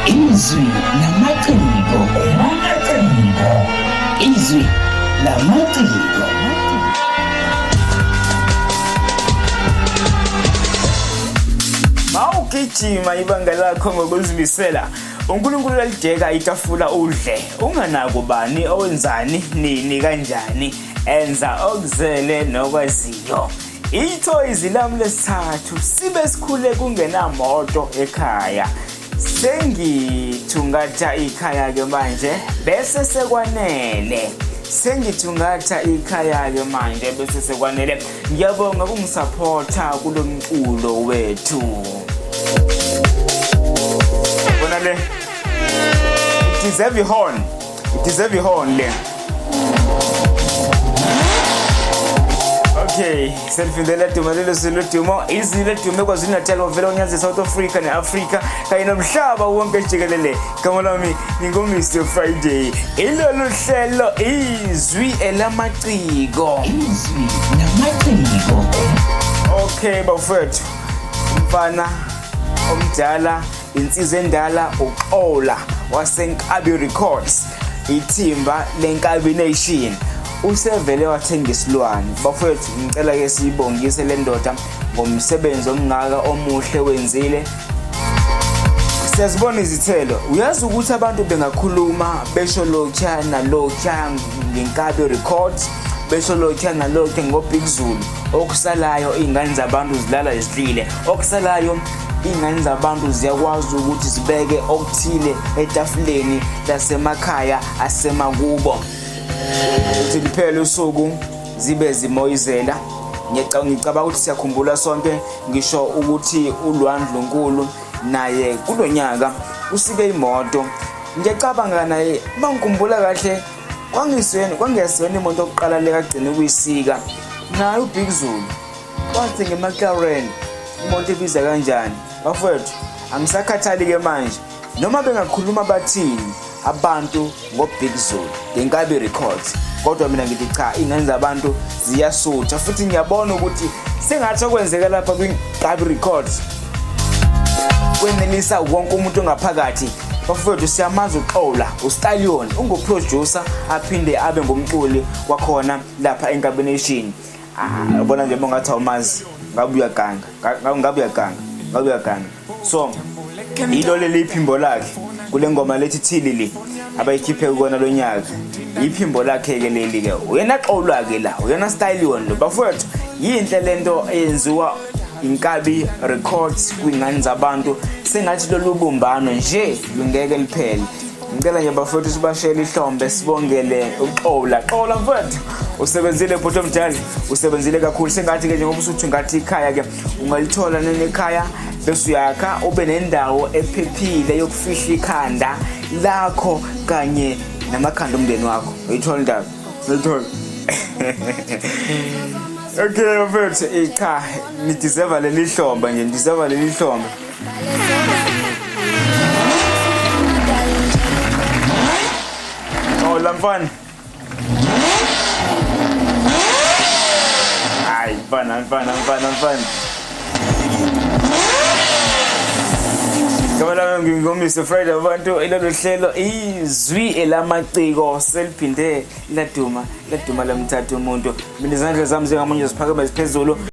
Izwi lamaciko. Izwi lamaciko. Mawugijima ibanga lakho ngokuzimisela, uNkulunkulu uyalideka itafula udle. Unganako bani owenzani nini kanjani, enza okuzele nokwaziyo. Ithoyizi lami lesithathu sibe sikhule kungenamoto ekhaya. Sengithungatha ikhaya ke manje bese sekwanele. Sengithungatha ikhaya ke manje bese sekwanele. Ngiyabonga kungisupporta kulo mculo wethu. Bona le. It deserve a horn. It deserve a horn le. Okay, selfindela duma lelo silo duma izile duma kwaZulu Natal ovela onyaze South Africa neAfrica kanye nomhlaba wonke jikelele. Gama lami ngingomr Friday. Ilolu hlelo izwi elamaciko. Izwi lamaciko. Okay bafethu. Mfana omdala insizwe endala uXola waseNkabi Records. Ithimba leNkabi Nation. Usevele wathenga isilwane. Bafethu ngicela ke siyibongise le ndoda ngomsebenzi omngaka omuhle wenzile. Siyazibona izithelo. Uyazi ukuthi abantu bengakhuluma besho lokha nalokha ngeNkabi Records, besho lokha nalokha ngoBig Zulu. Okusalayo ingane zabantu zilala isidlile. Okusalayo ingane zabantu ziyakwazi ukuthi zibeke okuthile etafuleni lasemakhaya asemakubo. Liphele usuku zibe zimoyizela. Ngicabanga ukuthi siyakhumbula sonke ngisho ukuthi uLwandlunkulu naye kulonyaka usike imoto. Ngiyacabanga naye bangikhumbula kahle kwangesweni imoto yokuqala lekagcina ukuyisika naye uBig Zulu wathi ngeMcLaren imoto ibiza kanjani. Bafethu angisakhathali ke manje noma bengakhuluma bathini abantu ngoBig Zulu ngeNkabi Records, kodwa mina ngithi cha, ingane zabantu ziyasutha futhi ngiyabona ukuthi sengathi okwenzeka lapha kwiNkabi Records kwenelisa wonke umuntu ongaphakathi. Bafethu siyamaza uXola, uStallion unguproducer aphinde abe ngumculi wakhona lapha eNkabi Nation. Ubona nje bongathi awumazi ngabe uyaganga. So ilo leliphimbo lakhe kule ngoma lethi Thilili abayikhiphe kona lonyaka. Iphimbo lakhe ke leli ke uyena Xolwa ke la, uyena Stallion lo. Bafethu yinhle lento eyenziwa iNkabi Records kwingane zabantu. Sengathi lolu bumbano nje lungeke liphele. Ngicela nje bafethu sibashele ihlombe sibongele uXola. Xola mfethu usebenzile bhuti omdala, usebenzile kakhulu. Sengathi ke njengoba usuthi ngathi ikhaya ke ungalithola nekhaya bese uyakha ube nendawo ephephile yokufihla ikhanda lakho kanye namakhanda omndeni wakho. Uyithola indaba? Uyithola? Okay mfethu, cha ni deserve leli hlombe nje, deserve leli hlombe. Oh lamfana. Ay, mfana. Ngibona ngingomr Friday abantu ilolu hlelo izwi elamaciko seliphinde laduma lamthatha umuntu. Mina izandla zami zingamunye ziphakeme ziphezulu.